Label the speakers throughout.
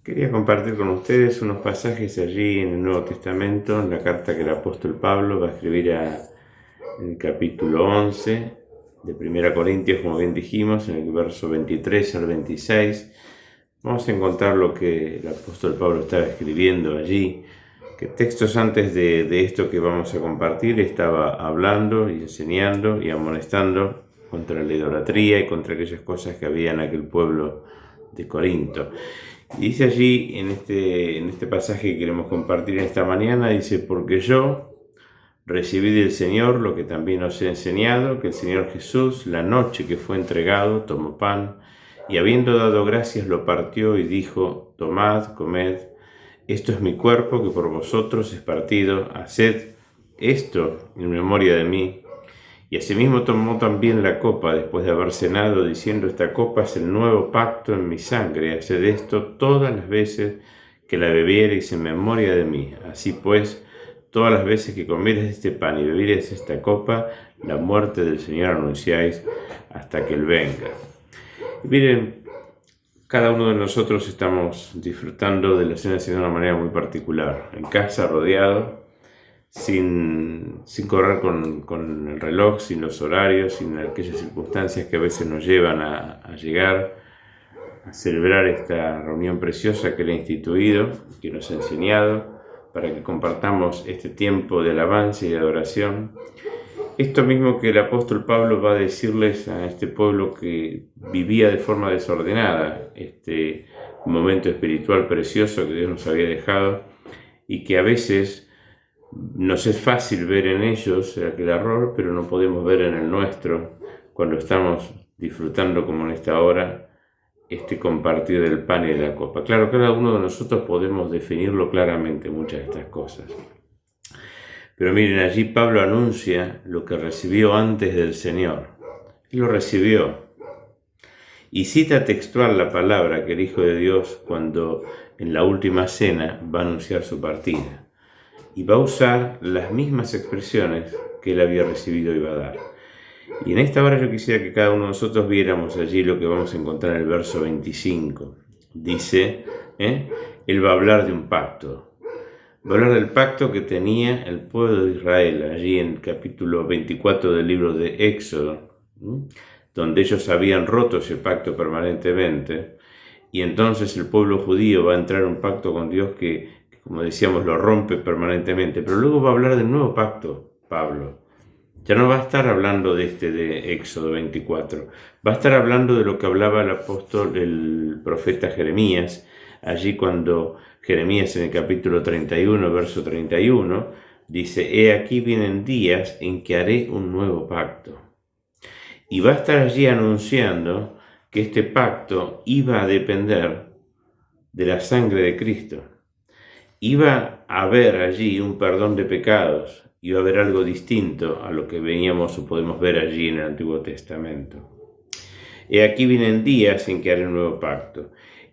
Speaker 1: Quería compartir con ustedes unos pasajes allí en el Nuevo Testamento, en la carta que el apóstol Pablo va a escribir en el capítulo 11 de 1 Corintios, como bien dijimos, en el verso 23 al 26. Vamos a encontrar lo que el apóstol Pablo estaba escribiendo allí, que textos antes de esto que vamos a compartir estaba hablando y enseñando y amonestando contra la idolatría y contra aquellas cosas que había en aquel pueblo de Corinto. Dice allí en este pasaje que queremos compartir esta mañana, dice: porque yo recibí del Señor lo que también os he enseñado, que el Señor Jesús, la noche que fue entregado, tomó pan, y habiendo dado gracias lo partió y dijo: tomad, comed, esto es mi cuerpo que por vosotros es partido, haced esto en memoria de mí. Y asimismo tomó también la copa después de haber cenado, diciendo: esta copa es el nuevo pacto en mi sangre, haced esto todas las veces que la bebiereis en memoria de mí. Así pues, todas las veces que comiereis este pan y bebiereis esta copa, la muerte del Señor anunciáis hasta que Él venga. Y miren, cada uno de nosotros estamos disfrutando de la cena del Señor de una manera muy particular, en casa, rodeado, sin correr con el reloj, sin los horarios, sin aquellas circunstancias que a veces nos llevan a llegar a celebrar esta reunión preciosa que Él ha instituido, que nos ha enseñado, para que compartamos este tiempo de alabanza y de adoración. Esto mismo que el apóstol Pablo va a decirles a este pueblo que vivía de forma desordenada, este momento espiritual precioso que Dios nos había dejado, y que a veces nos es fácil ver en ellos aquel error, pero no podemos ver en el nuestro cuando estamos disfrutando, como en esta hora, este compartir del pan y de la copa. Claro, cada uno de nosotros podemos definirlo claramente, muchas de estas cosas. Pero miren, allí Pablo anuncia lo que recibió antes del Señor. Él lo recibió. Y cita textual la palabra que el Hijo de Dios, cuando en la última cena va a anunciar su partida. Y va a usar las mismas expresiones que él había recibido y va a dar. Y en esta hora yo quisiera que cada uno de nosotros viéramos allí lo que vamos a encontrar en el verso 25. Dice, él va a hablar de un pacto. Va a hablar del pacto que tenía el pueblo de Israel, allí en el capítulo 24 del libro de Éxodo, donde ellos habían roto ese pacto permanentemente. Y entonces el pueblo judío va a entrar en un pacto con Dios que, como decíamos, lo rompe permanentemente. Pero luego va a hablar del nuevo pacto, Pablo. Ya no va a estar hablando de Éxodo 24. Va a estar hablando de lo que hablaba el profeta Jeremías, allí cuando Jeremías en el capítulo 31, verso 31, dice: he aquí vienen días en que haré un nuevo pacto. Y va a estar allí anunciando que este pacto iba a depender de la sangre de Cristo. Iba a haber allí un perdón de pecados, iba a haber algo distinto a lo que veníamos o podemos ver allí en el Antiguo Testamento. Y aquí vienen días en que haré un nuevo pacto.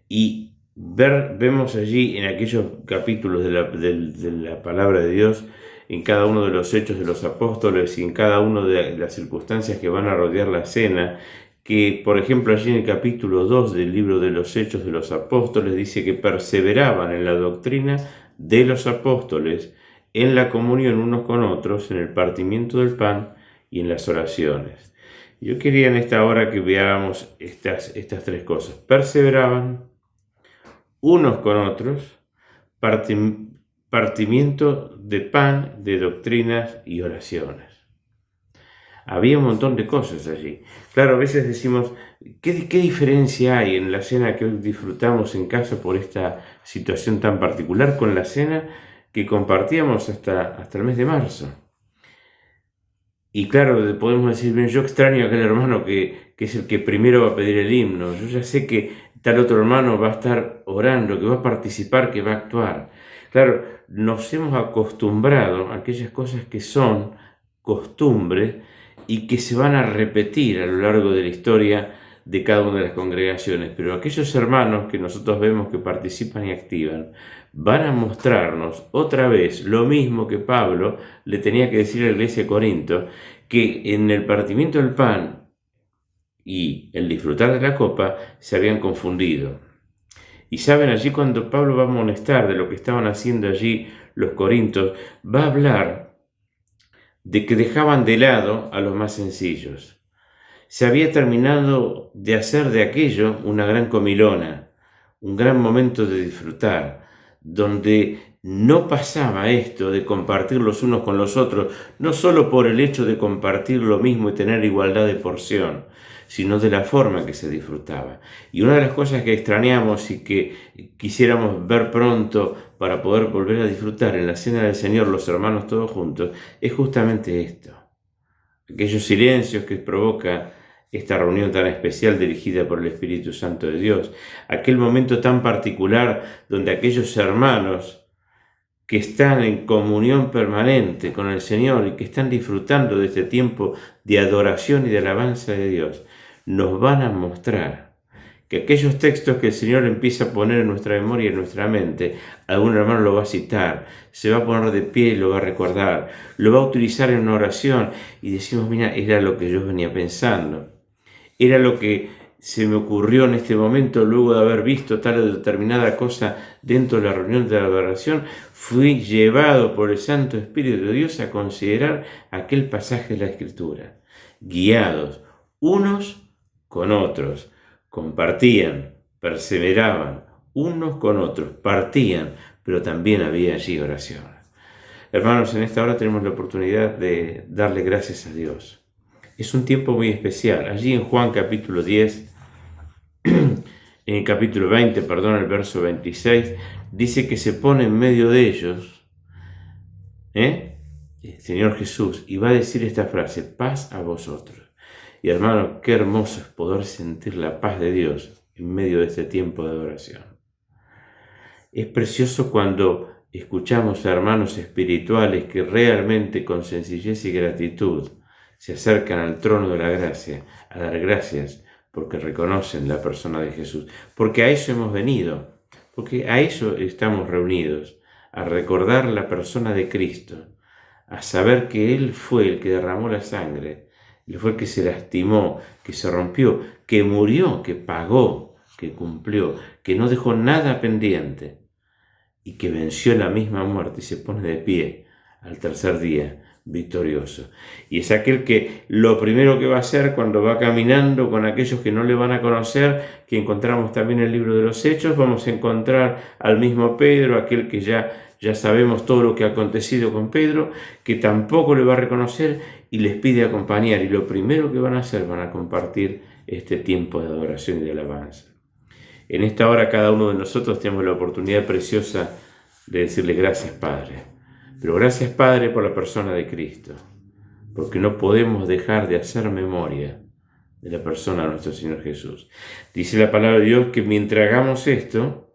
Speaker 1: Y vemos allí en aquellos capítulos de la palabra de Dios, en cada uno de los hechos de los apóstoles y en cada una de las circunstancias que van a rodear la cena, que por ejemplo allí en el capítulo 2 del libro de los Hechos de los Apóstoles dice que perseveraban en la doctrina de los apóstoles, en la comunión unos con otros, en el partimiento del pan y en las oraciones. Yo quería en esta hora que veamos estas tres cosas: perseveraban unos con otros, partimiento de pan, de doctrinas y oraciones. Había un montón de cosas allí. Claro, a veces decimos, ¿qué diferencia hay en la cena que hoy disfrutamos en casa por esta situación tan particular con la cena que compartíamos hasta el mes de marzo? Y claro, podemos decir, bien, yo extraño a aquel hermano que es el que primero va a pedir el himno. Yo ya sé que tal otro hermano va a estar orando, que va a participar, que va a actuar. Claro, nos hemos acostumbrado a aquellas cosas que son costumbres y que se van a repetir a lo largo de la historia de cada una de las congregaciones, pero aquellos hermanos que nosotros vemos que participan y activan van a mostrarnos otra vez lo mismo que Pablo le tenía que decir a la iglesia de Corinto, que en el partimiento del pan y el disfrutar de la copa se habían confundido. Y saben, allí cuando Pablo va a amonestar de lo que estaban haciendo allí los corintios, va a hablar de que dejaban de lado a los más sencillos. Se había terminado de hacer de aquello una gran comilona, un gran momento de disfrutar, donde no pasaba esto de compartir los unos con los otros, no solo por el hecho de compartir lo mismo y tener igualdad de porción, sino de la forma en que se disfrutaba. Y una de las cosas que extrañamos y que quisiéramos ver pronto para poder volver a disfrutar en la cena del Señor, los hermanos todos juntos, es justamente esto. Aquellos silencios que provoca esta reunión tan especial dirigida por el Espíritu Santo de Dios, aquel momento tan particular donde aquellos hermanos que están en comunión permanente con el Señor y que están disfrutando de este tiempo de adoración y de alabanza de Dios, nos van a mostrar que aquellos textos que el Señor empieza a poner en nuestra memoria y en nuestra mente, algún hermano lo va a citar, se va a poner de pie y lo va a recordar, lo va a utilizar en una oración y decimos, mira, era lo que yo venía pensando, era lo que se me ocurrió en este momento luego de haber visto tal o determinada cosa dentro de la reunión de la adoración, fui llevado por el Santo Espíritu de Dios a considerar aquel pasaje de la Escritura, guiados unos con otros. Compartían, perseveraban unos con otros, partían, pero también había allí oración. Hermanos, en esta hora tenemos la oportunidad de darle gracias a Dios. Es un tiempo muy especial. Allí en Juan capítulo 10, en el capítulo 20, el verso 26, dice que se pone en medio de ellos, el Señor Jesús, y va a decir esta frase, paz a vosotros. Y hermano, qué hermoso es poder sentir la paz de Dios en medio de este tiempo de adoración. Es precioso cuando escuchamos a hermanos espirituales que realmente con sencillez y gratitud se acercan al trono de la gracia a dar gracias porque reconocen la persona de Jesús. Porque a eso hemos venido, porque a eso estamos reunidos, a recordar la persona de Cristo, a saber que Él fue el que derramó la sangre, Él fue el que se lastimó, que se rompió, que murió, que pagó, que cumplió, que no dejó nada pendiente y que venció la misma muerte y se pone de pie al tercer día victorioso. Y es aquel que lo primero que va a hacer cuando va caminando con aquellos que no le van a conocer, que encontramos también en el libro de los Hechos, vamos a encontrar al mismo Pedro, aquel que ya sabemos todo lo que ha acontecido con Pedro, que tampoco le va a reconocer y les pide acompañar. Y lo primero que van a hacer, van a compartir este tiempo de adoración y de alabanza. En esta hora cada uno de nosotros tenemos la oportunidad preciosa de decirle gracias, Padre. Pero gracias, Padre, por la persona de Cristo, porque no podemos dejar de hacer memoria de la persona de nuestro Señor Jesús. Dice la palabra de Dios que mientras hagamos esto,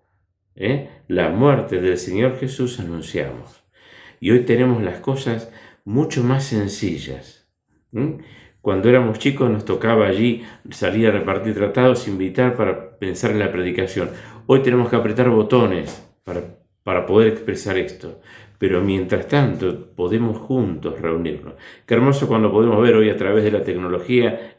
Speaker 1: la muerte del Señor Jesús anunciamos. Y hoy tenemos las cosas mucho más sencillas. Cuando éramos chicos nos tocaba allí salir a repartir tratados, invitar para pensar en la predicación. Hoy tenemos que apretar botones para poder expresar esto. Pero mientras tanto podemos juntos reunirnos. Qué hermoso cuando podemos ver hoy a través de la tecnología,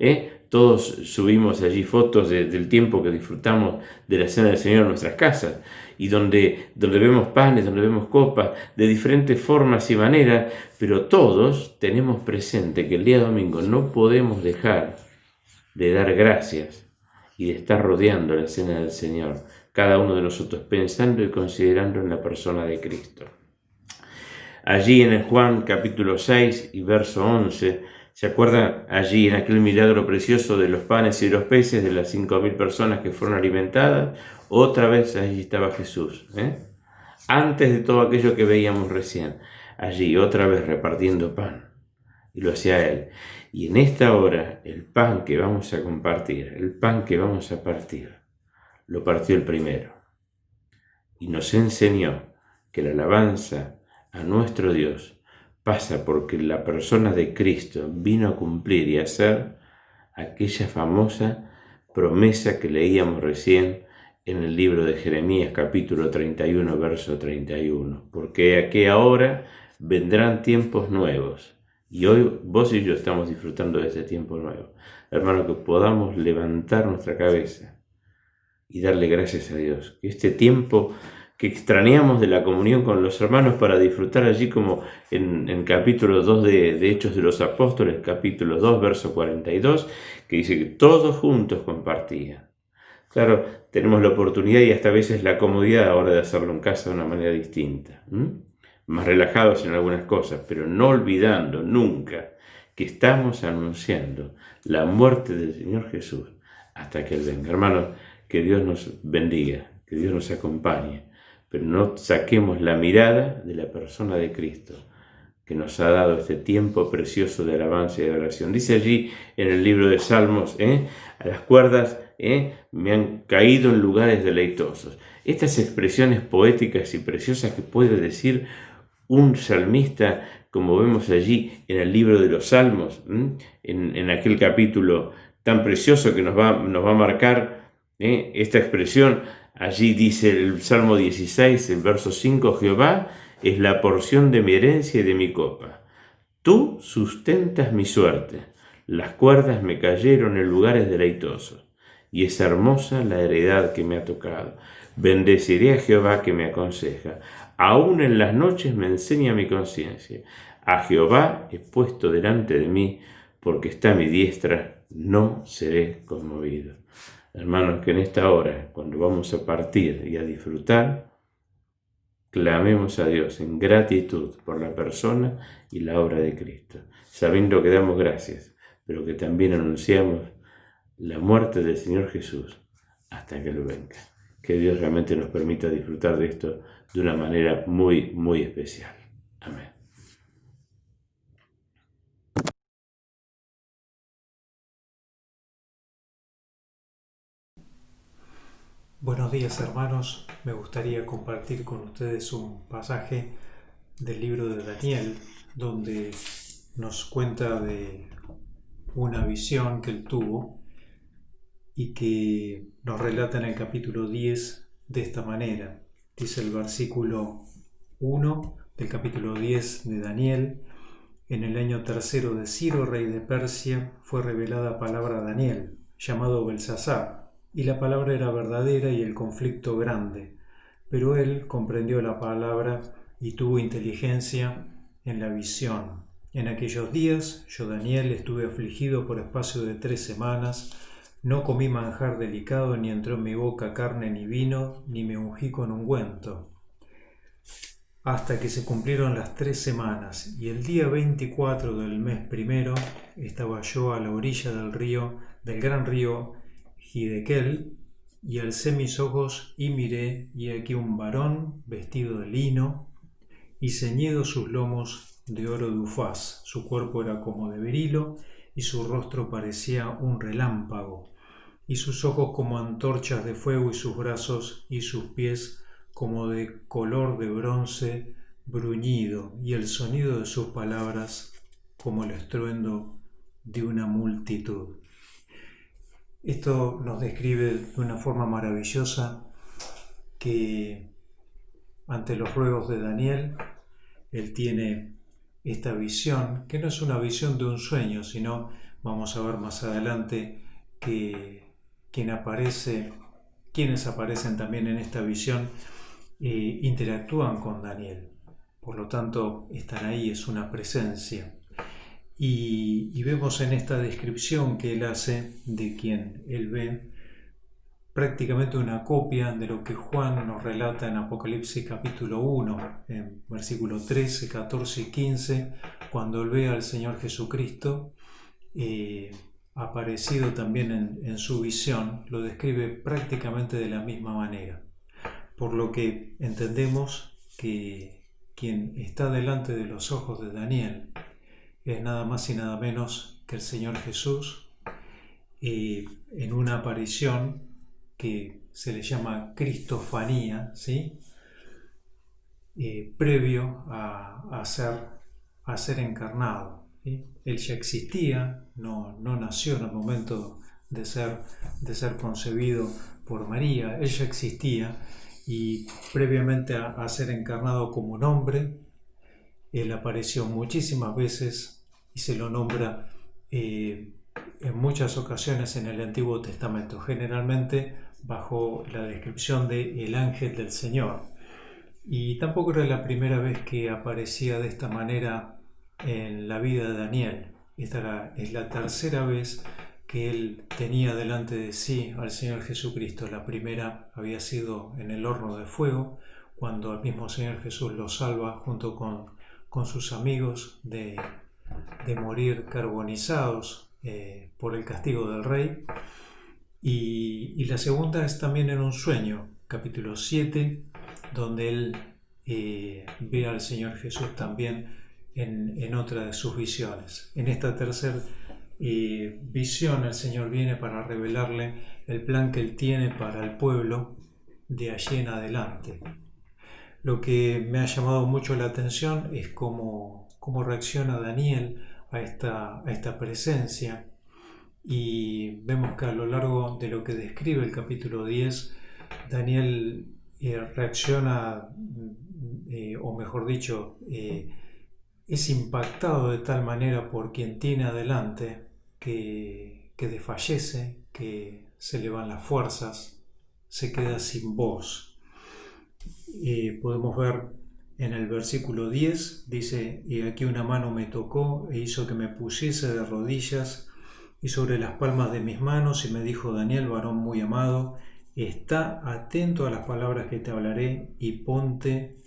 Speaker 1: todos subimos allí fotos del tiempo que disfrutamos de la cena del Señor en nuestras casas, y donde vemos panes, donde vemos copas, de diferentes formas y maneras, pero todos tenemos presente que el día domingo no podemos dejar de dar gracias y de estar rodeando la cena del Señor, cada uno de nosotros pensando y considerando en la persona de Cristo. Allí en el Juan capítulo 6 y verso 11, ¿se acuerdan? Allí en aquel milagro precioso de los panes y los peces, de las 5.000 personas que fueron alimentadas, otra vez allí estaba Jesús, antes de todo aquello que veíamos recién, allí otra vez repartiendo pan, y lo hacía Él. Y en esta hora, el pan que vamos a compartir, el pan que vamos a partir, lo partió el primero, y nos enseñó que la alabanza a nuestro Dios pasa porque la persona de Cristo vino a cumplir y a hacer aquella famosa promesa que leíamos recién en el libro de Jeremías capítulo 31 verso 31, porque aquí ahora vendrán tiempos nuevos y hoy vos y yo estamos disfrutando de ese tiempo nuevo. Hermano, que podamos levantar nuestra cabeza y darle gracias a Dios. Que este tiempo que extrañamos de la comunión con los hermanos para disfrutar allí como en capítulo 2 de Hechos de los Apóstoles, capítulo 2, verso 42, que dice que todos juntos compartían. Claro, tenemos la oportunidad y hasta a veces la comodidad ahora de hacerlo en casa de una manera distinta, más relajados en algunas cosas, pero no olvidando nunca que estamos anunciando la muerte del Señor Jesús hasta que Él venga. Hermanos, que Dios nos bendiga, que Dios nos acompañe, pero no saquemos la mirada de la persona de Cristo, que nos ha dado este tiempo precioso de alabanza y de oración. Dice allí en el libro de Salmos, a las cuerdas me han caído en lugares deleitosos. Estas expresiones poéticas y preciosas que puede decir un salmista, como vemos allí en el libro de los Salmos, en aquel capítulo tan precioso que nos va a marcar esta expresión. Allí dice el Salmo 16, el verso 5, Jehová es la porción de mi herencia y de mi copa. Tú sustentas mi suerte. Las cuerdas me cayeron en lugares deleitosos, y es hermosa la heredad que me ha tocado. Bendeciré a Jehová que me aconseja. Aún en las noches me enseña mi conciencia. A Jehová he puesto delante de mí, porque está a mi diestra, no seré conmovido. Hermanos, que en esta hora, cuando vamos a partir y a disfrutar, clamemos a Dios en gratitud por la persona y la obra de Cristo, sabiendo que damos gracias, pero que también anunciamos la muerte del Señor Jesús hasta que Él venga. Que Dios realmente nos permita disfrutar de esto de una manera muy, muy especial. Amén.
Speaker 2: Buenos días, hermanos. Me gustaría compartir con ustedes un pasaje del libro de Daniel, donde nos cuenta de una visión que él tuvo y que nos relata en el capítulo 10 de esta manera. Dice el versículo 1 del capítulo 10 de Daniel: en el año tercero de Ciro, rey de Persia, fue revelada palabra a Daniel, llamado Belsasar, y la palabra era verdadera y el conflicto grande. Pero él comprendió la palabra y tuvo inteligencia en la visión. En aquellos días, yo, Daniel, estuve afligido por espacio de 3 semanas. No comí manjar delicado, ni entró en mi boca carne ni vino, ni me ungí con ungüento, hasta que se cumplieron las 3 semanas, y el día 24 del mes primero estaba yo a la orilla del gran río Hiddekel, y alcé mis ojos y miré, y aquí un varón vestido de lino y ceñidos sus lomos de oro de Ufaz. Su cuerpo era como de berilo, y su rostro parecía un relámpago, y sus ojos como antorchas de fuego, y sus brazos y sus pies como de color de bronce bruñido, y el sonido de sus palabras como el estruendo de una multitud. Esto nos describe de una forma maravillosa que ante los ruegos de Daniel, él tiene esta visión, que no es una visión de un sueño, sino, vamos a ver más adelante, que quienes aparecen también en esta visión interactúan con Daniel. Por lo tanto, están ahí, es una presencia. Y vemos en esta descripción que él hace de quien él ve prácticamente una copia de lo que Juan nos relata en Apocalipsis capítulo 1, en versículos 13, 14 y 15, cuando él ve al Señor Jesucristo aparecido también en su visión, lo describe prácticamente de la misma manera. Por lo que entendemos que quien está delante de los ojos de Daniel es nada más y nada menos que el Señor Jesús, en una aparición que se le llama cristofanía, ¿sí? Previo a ser encarnado, ¿sí? Él ya existía, no nació en el momento de ser concebido por María. Él ya existía, y previamente a ser encarnado como un hombre, él apareció muchísimas veces y se lo nombra en muchas ocasiones en el Antiguo Testamento, generalmente bajo la descripción de el ángel del Señor. Y tampoco era la primera vez que aparecía de esta manera en la vida de Daniel. Es la tercera vez que él tenía delante de sí al Señor Jesucristo. La primera había sido en el horno de fuego, cuando el mismo Señor Jesús lo salva junto con sus amigos de morir carbonizados por el castigo del rey. Y la segunda es también en un sueño, capítulo 7, donde él ve al Señor Jesús también en otra de sus visiones. En esta tercera visión el Señor viene para revelarle el plan que él tiene para el pueblo de allí en adelante. Lo que me ha llamado mucho la atención es cómo reacciona Daniel a esta presencia, y vemos que a lo largo de lo que describe el capítulo 10, Daniel reacciona, o mejor dicho, es impactado de tal manera por quien tiene adelante que desfallece, que se le van las fuerzas, se queda sin voz. Podemos ver en el versículo 10, dice: y aquí una mano me tocó e hizo que me pusiese de rodillas y sobre las palmas de mis manos, y me dijo: Daniel, varón muy amado, está atento a las palabras que te hablaré y ponte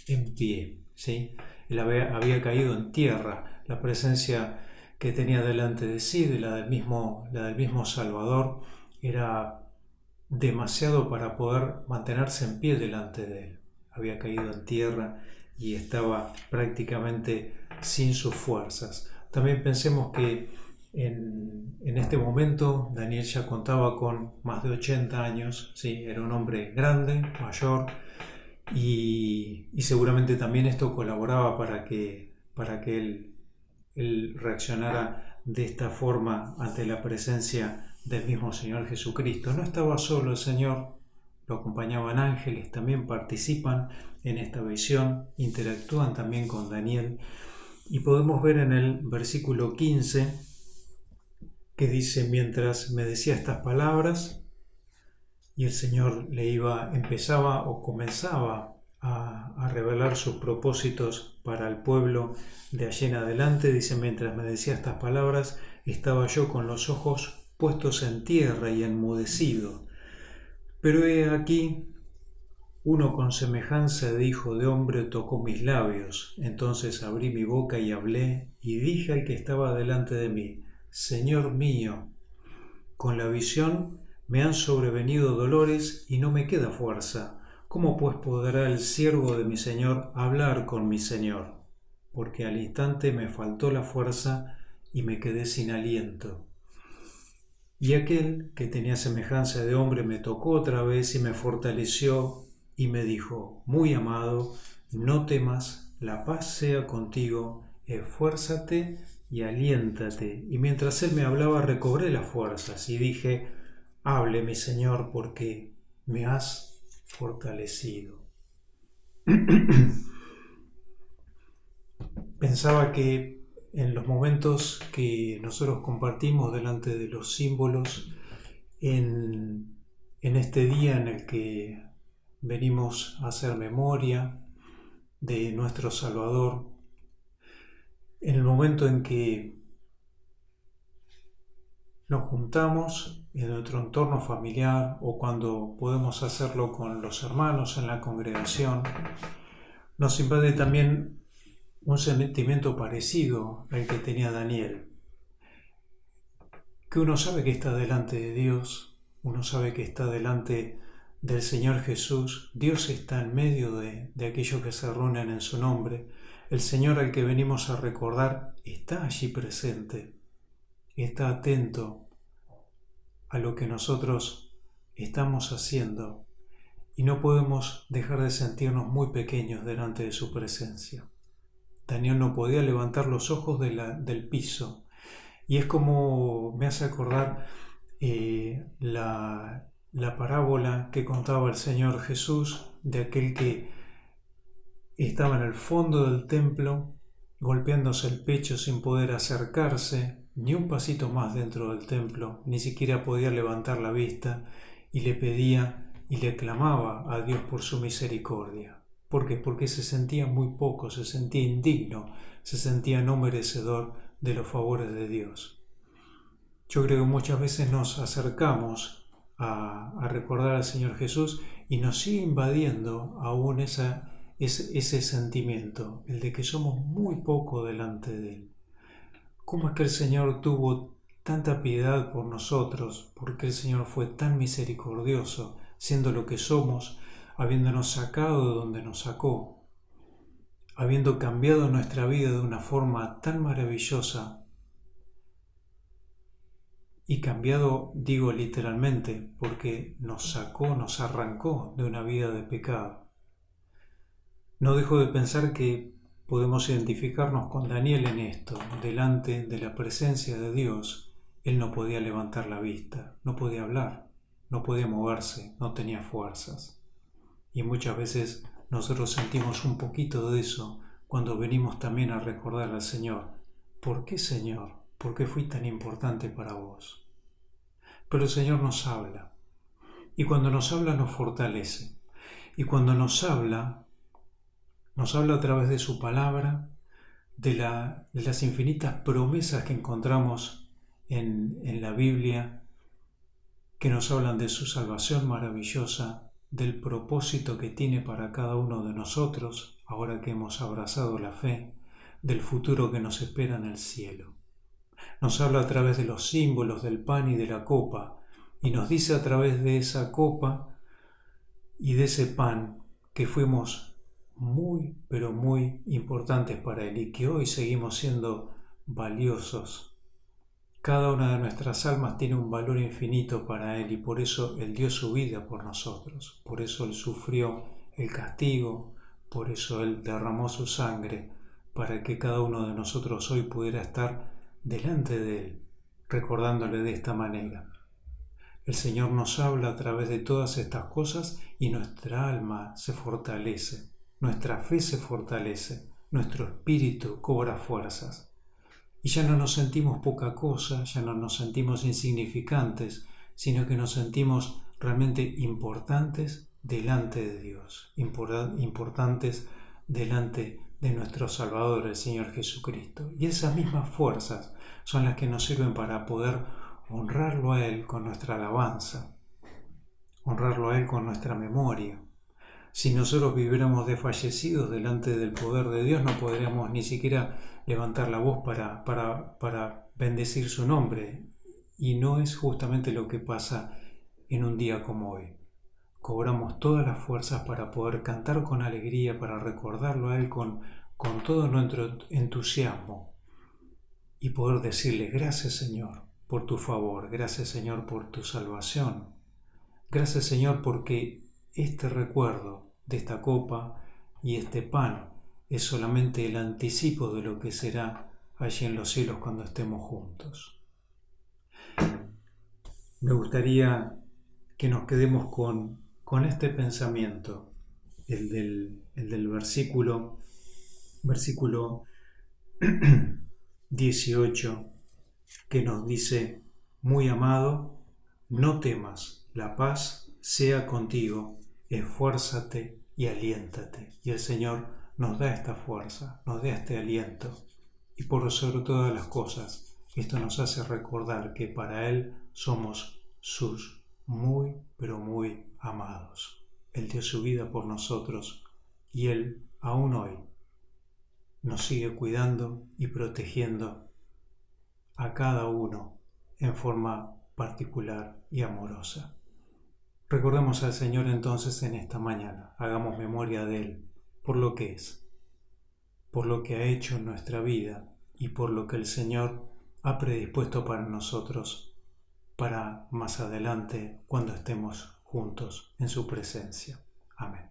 Speaker 2: en pie. ¿Sí? Él había caído en tierra. La presencia que tenía delante de sí, la del mismo Salvador, era demasiado para poder mantenerse en pie delante de él. Había caído en tierra y estaba prácticamente sin sus fuerzas. También pensemos que en este momento Daniel ya contaba con más de 80 años, ¿sí? Era un hombre grande, mayor, y seguramente también esto colaboraba para que él reaccionara de esta forma ante la presencia del mismo Señor Jesucristo. No estaba solo el Señor, lo acompañaban ángeles, también participan en esta visión, interactúan también con Daniel, y podemos ver en el versículo 15 que dice: mientras me decía estas palabras, y el Señor comenzaba a revelar sus propósitos para el pueblo de allí en adelante, dice: mientras me decía estas palabras, estaba yo con los ojos puestos en tierra y enmudecido. Pero he aquí, uno con semejanza de hijo de hombre tocó mis labios. Entonces abrí mi boca y hablé, y dije al que estaba delante de mí: Señor mío, con la visión me han sobrevenido dolores y no me queda fuerza. ¿Cómo pues podrá el siervo de mi Señor hablar con mi Señor? Porque al instante me faltó la fuerza y me quedé sin aliento. Y aquel que tenía semejanza de hombre me tocó otra vez y me fortaleció y me dijo: muy amado, no temas, la paz sea contigo, esfuérzate y aliéntate. Y mientras él me hablaba recobré las fuerzas y dije: hable mi Señor, porque me has fortalecido. Pensaba que en los momentos que nosotros compartimos delante de los símbolos, en este día en el que venimos a hacer memoria de nuestro Salvador, en el momento en que nos juntamos en nuestro entorno familiar o cuando podemos hacerlo con los hermanos en la congregación, nos invade también un sentimiento parecido al que tenía Daniel, que uno sabe que está delante de Dios, uno sabe que está delante del Señor Jesús. Dios está en medio de aquellos que se reúnen en su nombre. El Señor al que venimos a recordar está allí presente, está atento a lo que nosotros estamos haciendo, y no podemos dejar de sentirnos muy pequeños delante de su presencia. Daniel no podía levantar los ojos del piso, y es como me hace acordar la parábola que contaba el Señor Jesús de aquel que estaba en el fondo del templo golpeándose el pecho sin poder acercarse ni un pasito más dentro del templo, ni siquiera podía levantar la vista, y le pedía y le clamaba a Dios por su misericordia. ¿Por qué? Porque se sentía muy poco, se sentía indigno, se sentía no merecedor de los favores de Dios. Yo creo que muchas veces nos acercamos a recordar al Señor Jesús y nos sigue invadiendo aún ese sentimiento, el de que somos muy poco delante de Él. ¿Cómo es que el Señor tuvo tanta piedad por nosotros? ¿Por qué el Señor fue tan misericordioso, siendo lo que somos, habiéndonos sacado de donde nos sacó, habiendo cambiado nuestra vida de una forma tan maravillosa? Y cambiado, digo literalmente, porque nos sacó, nos arrancó de una vida de pecado. No dejo de pensar que podemos identificarnos con Daniel en esto. Delante de la presencia de Dios, él no podía levantar la vista, no podía hablar, no podía moverse, no tenía fuerzas. Y muchas veces nosotros sentimos un poquito de eso cuando venimos también a recordar al Señor. ¿Por qué, Señor? ¿Por qué fui tan importante para vos? Pero el Señor nos habla. Y cuando nos habla nos fortalece. Y cuando nos habla a través de su palabra, de las infinitas promesas que encontramos en la Biblia, que nos hablan de su salvación maravillosa, del propósito que tiene para cada uno de nosotros, ahora que hemos abrazado la fe, del futuro que nos espera en el cielo. Nos habla a través de los símbolos del pan y de la copa, y nos dice a través de esa copa y de ese pan que fuimos muy, pero muy importantes para Él y que hoy seguimos siendo valiosos. Cada una de nuestras almas tiene un valor infinito para Él y por eso Él dio su vida por nosotros, por eso Él sufrió el castigo, por eso Él derramó su sangre, para que cada uno de nosotros hoy pudiera estar delante de Él, recordándole de esta manera. El Señor nos habla a través de todas estas cosas y nuestra alma se fortalece, nuestra fe se fortalece, nuestro espíritu cobra fuerzas. Y ya no nos sentimos poca cosa, ya no nos sentimos insignificantes, sino que nos sentimos realmente importantes delante de Dios, importantes delante de nuestro Salvador, el Señor Jesucristo. Y esas mismas fuerzas son las que nos sirven para poder honrarlo a Él con nuestra alabanza, honrarlo a Él con nuestra memoria. Si nosotros viviéramos desfallecidos delante del poder de Dios, no podríamos ni siquiera levantar la voz para bendecir su nombre. Y no es justamente lo que pasa en un día como hoy. Cobramos todas las fuerzas para poder cantar con alegría, para recordarlo a Él con todo nuestro entusiasmo y poder decirle: gracias, Señor, por tu favor, gracias, Señor, por tu salvación, gracias, Señor, porque este recuerdo de esta copa y este pan es solamente el anticipo de lo que será allí en los cielos cuando estemos juntos. Me gustaría que nos quedemos con este pensamiento, el del versículo 18, que nos dice: muy amado, no temas, la paz sea contigo, esfuérzate y aliéntate. Y el Señor nos da esta fuerza, nos da este aliento. Y por sobre todas las cosas, esto nos hace recordar que para Él somos sus muy, pero muy amados. Él dio su vida por nosotros y Él, aún hoy, nos sigue cuidando y protegiendo a cada uno en forma particular y amorosa. Recordemos al Señor entonces en esta mañana, hagamos memoria de Él, por lo que es, por lo que ha hecho en nuestra vida y por lo que el Señor ha predispuesto para nosotros, para más adelante cuando estemos juntos en su presencia. Amén.